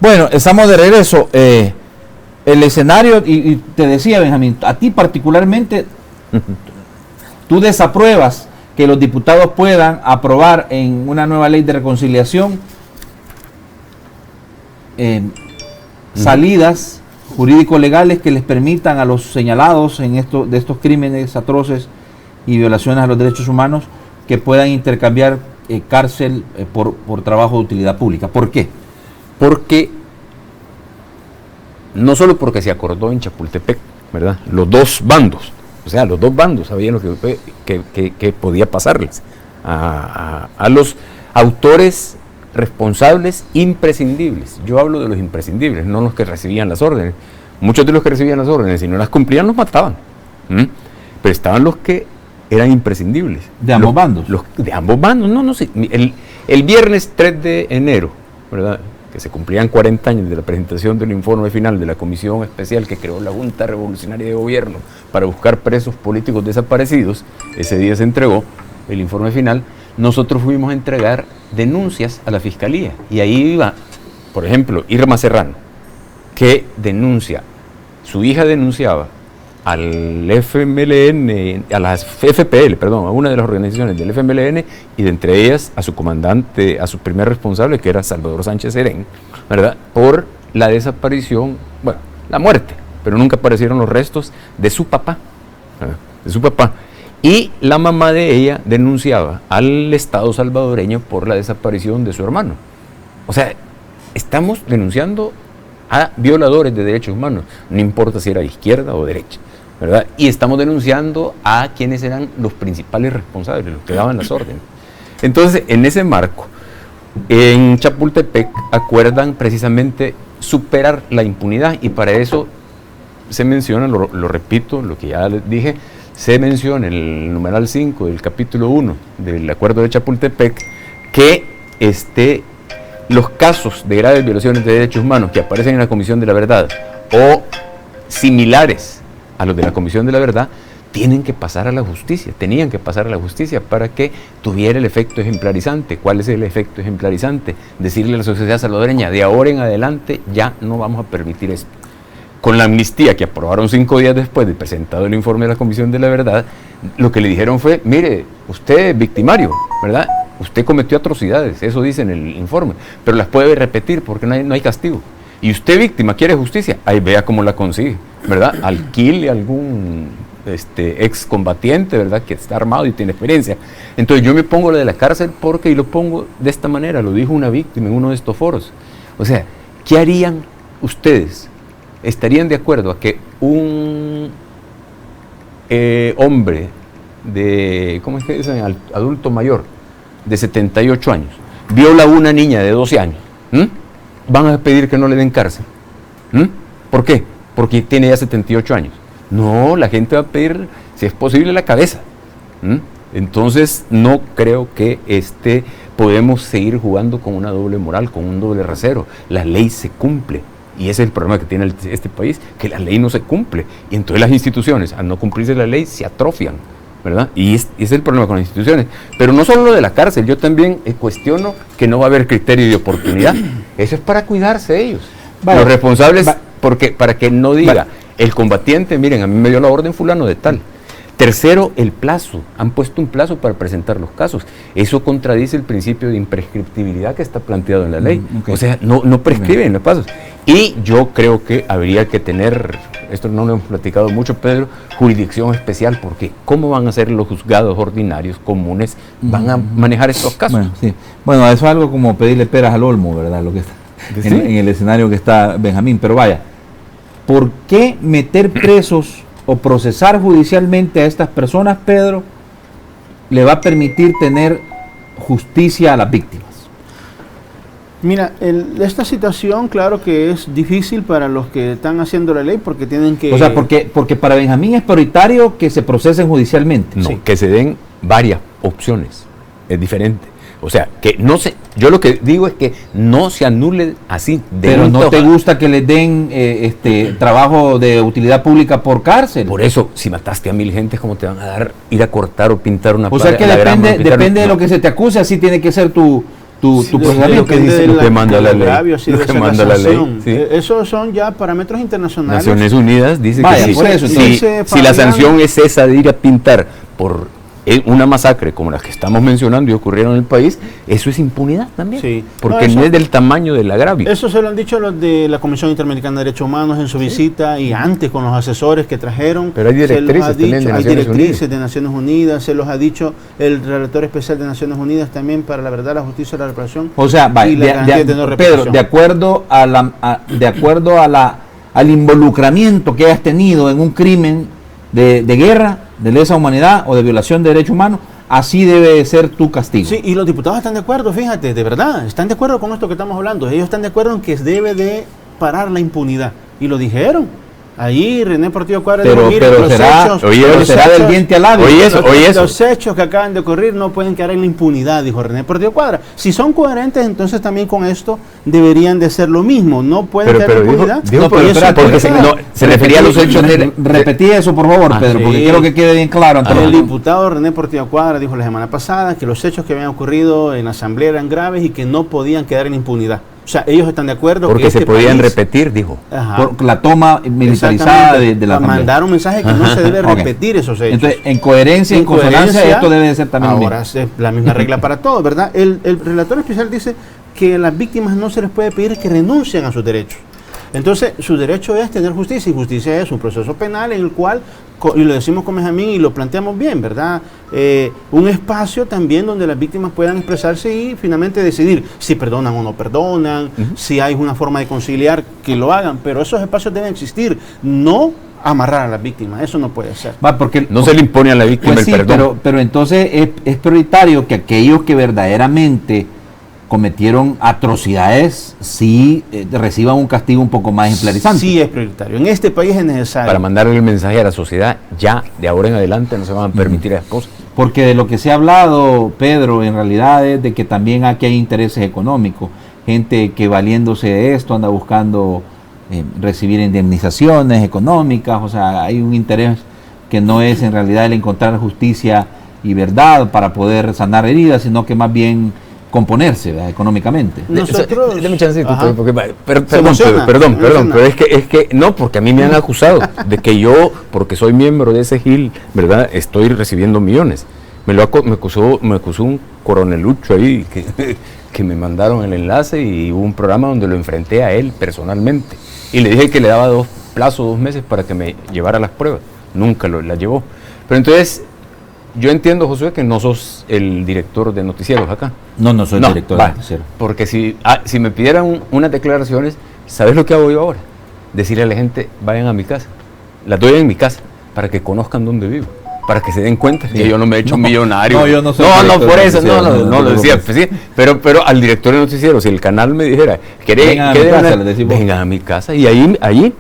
Bueno, estamos de regreso. El escenario, y te decía, Benjamín, a ti particularmente, tú desapruebas que los diputados puedan aprobar en una nueva ley de reconciliación salidas jurídico-legales que les permitan a los señalados de estos crímenes atroces y violaciones a los derechos humanos que puedan intercambiar cárcel por trabajo de utilidad pública. ¿Por qué? Porque, no solo porque se acordó en Chapultepec, ¿verdad? Los dos bandos sabían lo que podía pasarles a los autores responsables imprescindibles. Yo hablo de los imprescindibles, no los que recibían las órdenes. Muchos de los que recibían las órdenes, si no las cumplían, los mataban. Pero estaban los que eran imprescindibles. ¿De ambos bandos? De ambos bandos, no sé. El viernes 3 de enero, ¿verdad?, que se cumplían 40 años de la presentación del informe final de la comisión especial que creó la Junta Revolucionaria de Gobierno para buscar presos políticos desaparecidos, ese día se entregó el informe final. Nosotros fuimos a entregar denuncias a la Fiscalía, y ahí iba, por ejemplo, Irma Serrano, que denuncia, su hija denunciaba al FMLN, a las FPL, perdón, a una de las organizaciones del FMLN, y de entre ellas a su comandante, a su primer responsable, que era Salvador Sánchez Serén, ¿verdad?, por la desaparición, bueno, la muerte, pero nunca aparecieron los restos de su papá, ¿verdad?, de su papá. Y la mamá de ella denunciaba al Estado salvadoreño por la desaparición de su hermano. O sea, estamos denunciando a violadores de derechos humanos, no importa si era de izquierda o derecha, ¿verdad? Y estamos denunciando a quienes eran los principales responsables, los que daban las órdenes. Entonces, en ese marco, en Chapultepec acuerdan precisamente superar la impunidad, y para eso se menciona, lo repito, lo que ya les dije, se menciona en el numeral 5 del capítulo 1 del acuerdo de Chapultepec que los casos de graves violaciones de derechos humanos que aparecen en la Comisión de la Verdad o similares a los de la Comisión de la Verdad tenían que pasar a la justicia para que tuviera el efecto ejemplarizante. ¿Cuál es el efecto ejemplarizante? Decirle a la sociedad salvadoreña, de ahora en adelante ya no vamos a permitir esto. Con la amnistía que aprobaron 5 días después de presentado el informe de la Comisión de la Verdad, lo que le dijeron fue, mire, usted es victimario, ¿verdad? Usted cometió atrocidades, eso dice en el informe, pero las puede repetir porque no hay castigo. Y usted, víctima, quiere justicia, ahí vea cómo la consigue, ¿verdad? Alquile a algún excombatiente, ¿verdad?, que está armado y tiene experiencia. Entonces yo me pongo lo de la cárcel porque, y lo pongo de esta manera, lo dijo una víctima en uno de estos foros. O sea, ¿qué harían ustedes? ¿Estarían de acuerdo a que un hombre de, ¿cómo es que dicen?, adulto mayor, de 78 años, viola a una niña de 12 años? ¿Van a pedir que no le den cárcel? ¿Por qué? Porque tiene ya 78 años. No, la gente va a pedir, si es posible, la cabeza. Entonces, no creo que podemos seguir jugando con una doble moral, con un doble rasero. La ley se cumple. Y ese es el problema que tiene este país, que la ley no se cumple. Y entonces las instituciones, al no cumplirse la ley, se atrofian, ¿verdad? Y ese es el problema con las instituciones. Pero no solo lo de la cárcel, yo también cuestiono que no va a haber criterio de oportunidad. Eso es para cuidarse ellos. Vale. Los responsables, para que no diga, el combatiente, miren, a mí me dio la orden fulano de tal. Tercero, el plazo. Han puesto un plazo para presentar los casos. Eso contradice el principio de imprescriptibilidad que está planteado en la ley. O sea, no prescriben los pasos. Y yo creo que habría que tener, esto no lo hemos platicado mucho, Pedro, jurisdicción especial, porque ¿cómo van a ser los juzgados ordinarios comunes? ¿Van a manejar estos casos? Bueno, eso es algo como pedirle peras al olmo, ¿verdad? Lo que está en el escenario que está Benjamín. Pero vaya, ¿por qué meter presos o procesar judicialmente a estas personas, Pedro, le va a permitir tener justicia a las víctimas? Mira, esta situación, claro que es difícil para los que están haciendo la ley porque tienen que... O sea, porque para Benjamín es prioritario que se procesen judicialmente. No, sí, que se den varias opciones, es diferente. O sea, que no se... Yo lo que digo es que no se anule así. Pero no te gusta que les den trabajo de utilidad pública por cárcel. Por eso, si mataste a 1000 gentes, ¿cómo te van a dar ir a cortar o pintar una pared? O sea que depende de lo que se te acuse, así tiene que ser tu tu procesamiento. que dice lo que manda la ley. Lo que manda la ley. Sí. Esos son ya parámetros internacionales. Naciones Unidas dice Vaya, que por eso, si la sanción es esa de ir a pintar por una masacre como la que estamos mencionando y ocurrieron en el país, eso es impunidad también, sí. Porque no es del tamaño del agravio. Eso se lo han dicho los de la Comisión Interamericana de Derechos Humanos en su visita y antes con los asesores que trajeron. Pero hay directrices de Naciones Unidas, se los ha dicho el relator especial de Naciones Unidas también para la verdad, la justicia y la reparación. O sea, Pedro, de acuerdo al involucramiento que hayas tenido en un crimen de guerra, de lesa humanidad o de violación de derechos humanos, así debe ser tu castigo. Sí, y los diputados están de acuerdo, fíjate, de verdad, están de acuerdo con esto que estamos hablando. Ellos están de acuerdo en que debe de parar la impunidad. Y lo dijeron. Ahí René Portillo Cuadra pero será del diente al labio. Los hechos que acaban de ocurrir no pueden quedar en la impunidad, dijo René Portillo Cuadra. Si son coherentes, entonces también con esto deberían de ser lo mismo. No pueden quedar en impunidad. Porque se refería a los hechos de... Repetí eso, por favor, Pedro, porque quiero que quede bien claro. El diputado René Portillo Cuadra dijo la semana pasada que los hechos que habían ocurrido en la Asamblea eran graves y que no podían quedar en impunidad. O sea, ellos están de acuerdo porque se podían repetir, dijo. Por la toma militarizada de la Asamblea. Mandar un mensaje que no se debe repetir esos hechos. Entonces, en coherencia, en consonancia, esto debe de ser también ahora es la misma regla para todos, ¿verdad? El relator especial dice que a las víctimas no se les puede pedir que renuncien a sus derechos. Entonces, su derecho es tener justicia, y justicia es un proceso penal en el cual, y lo decimos con Benjamín y lo planteamos bien, ¿verdad? Un espacio también donde las víctimas puedan expresarse y finalmente decidir si perdonan o no perdonan, si hay una forma de conciliar, que lo hagan, pero esos espacios deben existir, no amarrar a las víctimas, eso no puede ser. Porque no se le impone a la víctima pues el perdón. Pero entonces es prioritario que aquellos que verdaderamente cometieron atrocidades, sí reciban un castigo un poco más ejemplarizante. Sí, es prioritario. En este país es necesario. Para mandarle el mensaje a la sociedad, ya de ahora en adelante no se van a permitir esas cosas. Porque de lo que se ha hablado, Pedro, en realidad es de que también aquí hay intereses económicos. Gente que valiéndose de esto anda buscando recibir indemnizaciones económicas. O sea, hay un interés que no es en realidad el encontrar justicia y verdad para poder sanar heridas, sino que más bien componerse, ¿verdad?, económicamente. Nosotros... Deme chancito, perdón, pero es que no, porque a mí me han acusado de que yo, porque soy miembro de ese GIL, ¿verdad?, estoy recibiendo millones. Me acusó un coronelucho ahí que me mandaron el enlace y hubo un programa donde lo enfrenté a él personalmente y le dije que le daba 2 meses para que me llevara las pruebas. Nunca las llevó. Pero entonces... Yo entiendo, Josué, que no sos el director de noticieros acá. No soy director de noticieros. Porque si me pidieran unas declaraciones, ¿sabes lo que hago yo ahora? Decirle a la gente, vayan a mi casa. Las doy en mi casa, para que conozcan dónde vivo. Para que se den cuenta que yo no me he hecho millonario. No, yo no soy por eso, no lo decía. Pues, sí, pero al director de noticieros, si el canal me dijera, vengan a mi casa, y ahí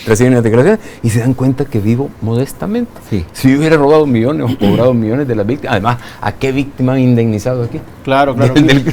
reciben las declaraciones y se dan cuenta que vivo modestamente. Sí. Si yo hubiera robado millones o cobrado millones de las víctimas, además, ¿a qué víctima han indemnizado aquí? Claro.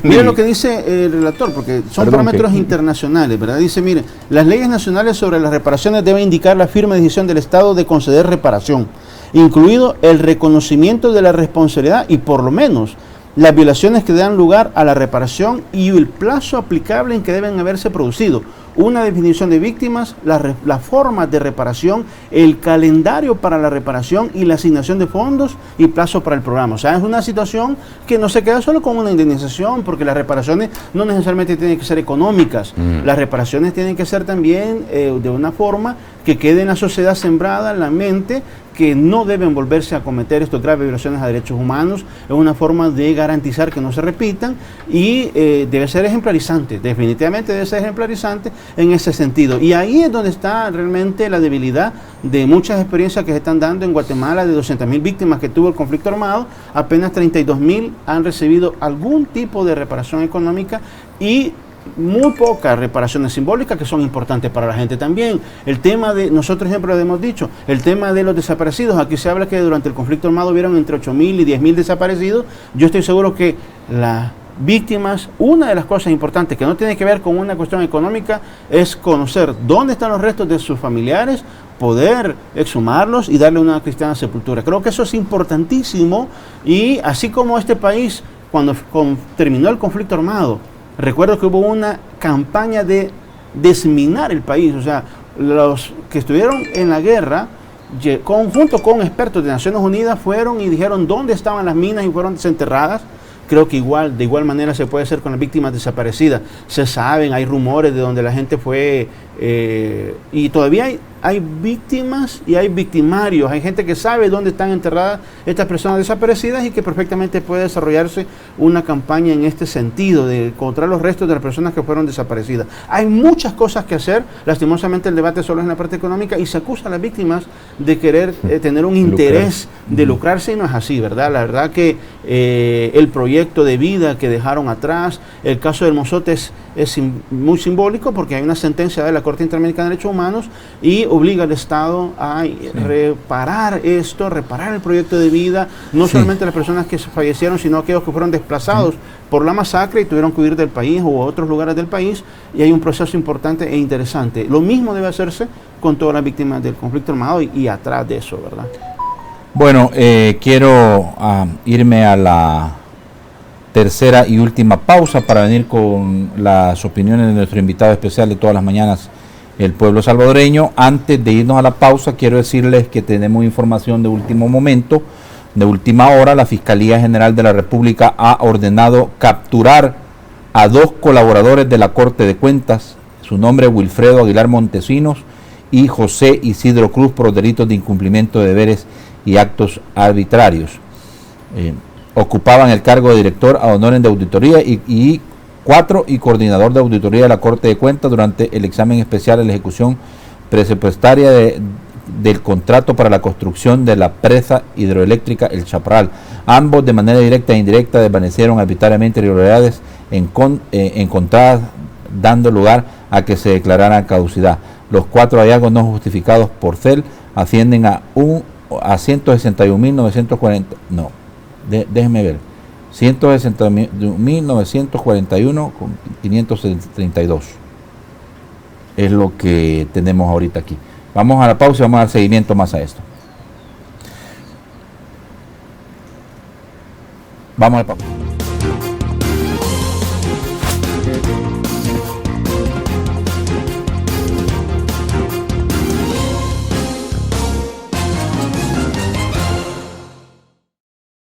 Miren lo que dice el relator, porque son parámetros internacionales, ¿verdad? Dice, mire, las leyes nacionales sobre las reparaciones deben indicar la firme decisión del Estado de conceder reparación, incluido el reconocimiento de la responsabilidad y por lo menos las violaciones que dan lugar a la reparación y el plazo aplicable en que deben haberse producido, una definición de víctimas, las formas de reparación, el calendario para la reparación y la asignación de fondos y plazo para el programa. O sea, es una situación que no se queda solo con una indemnización, porque las reparaciones no necesariamente tienen que ser económicas. Las reparaciones tienen que ser también de una forma que quede en la sociedad sembrada en la mente que no deben volverse a cometer estos graves violaciones a derechos humanos. Es una forma de garantizar que no se repitan y debe ser ejemplarizante, definitivamente debe ser ejemplarizante en ese sentido. Y ahí es donde está realmente la debilidad de muchas experiencias que se están dando en Guatemala. De 200.000 víctimas que tuvo el conflicto armado, apenas 32.000 han recibido algún tipo de reparación económica y muy pocas reparaciones simbólicas que son importantes para la gente también. El tema de, nosotros siempre lo hemos dicho, el tema de los desaparecidos. Aquí se habla que durante el conflicto armado hubieron entre 8.000 y 10.000 desaparecidos. Yo estoy seguro que las víctimas, una de las cosas importantes que no tiene que ver con una cuestión económica es conocer dónde están los restos de sus familiares, poder exhumarlos y darle una cristiana sepultura. Creo que eso es importantísimo y así como este país cuando terminó el conflicto armado. Recuerdo que hubo una campaña de desminar el país, o sea, los que estuvieron en la guerra, junto con expertos de Naciones Unidas, fueron y dijeron dónde estaban las minas y fueron desenterradas. Creo que de igual manera se puede hacer con las víctimas desaparecidas. Se saben, hay rumores de donde la gente fue, y todavía hay víctimas y hay victimarios. Hay gente que sabe dónde están enterradas estas personas desaparecidas y que perfectamente puede desarrollarse una campaña en este sentido, de encontrar los restos de las personas que fueron desaparecidas. Hay muchas cosas que hacer. Lastimosamente el debate solo es en la parte económica y se acusa a las víctimas de querer tener un interés de lucrarse, y no es así, ¿verdad? La verdad que el proyecto de vida que dejaron atrás, el caso del Mozote es muy simbólico, porque hay una sentencia de la Corte Interamericana de Derechos Humanos y obliga al Estado a reparar el proyecto de vida, no solamente a las personas que fallecieron, sino a aquellos que fueron desplazados por la masacre y tuvieron que huir del país o a otros lugares del país, y hay un proceso importante e interesante. Lo mismo debe hacerse con todas las víctimas del conflicto armado y atrás de eso, ¿verdad? Bueno, quiero irme a la tercera y última pausa para venir con las opiniones de nuestro invitado especial de todas las mañanas, el pueblo salvadoreño. Antes de irnos a la pausa, quiero decirles que tenemos información de último momento, de última hora. La Fiscalía General de la República ha ordenado capturar a 2 colaboradores de la Corte de Cuentas. Su nombre es Wilfredo Aguilar Montesinos y José Isidro Cruz, por delitos de incumplimiento de deberes y actos arbitrarios. Ocupaban el cargo de director ad honorem de auditoría y 4 y coordinador de auditoría de la Corte de Cuentas durante el examen especial de la ejecución presupuestaria del contrato para la construcción de la presa hidroeléctrica El Chaparral. Ambos, de manera directa e indirecta, desvanecieron arbitrariamente irregularidades encontradas, dando lugar a que se declarara caducidad. Los 4 hallazgos no justificados por CEL ascienden a 161.940, no, déjenme ver, 161.941 con 532 es lo que tenemos ahorita aquí. Vamos a la pausa y vamos a dar seguimiento más a esto. Vamos a la pausa.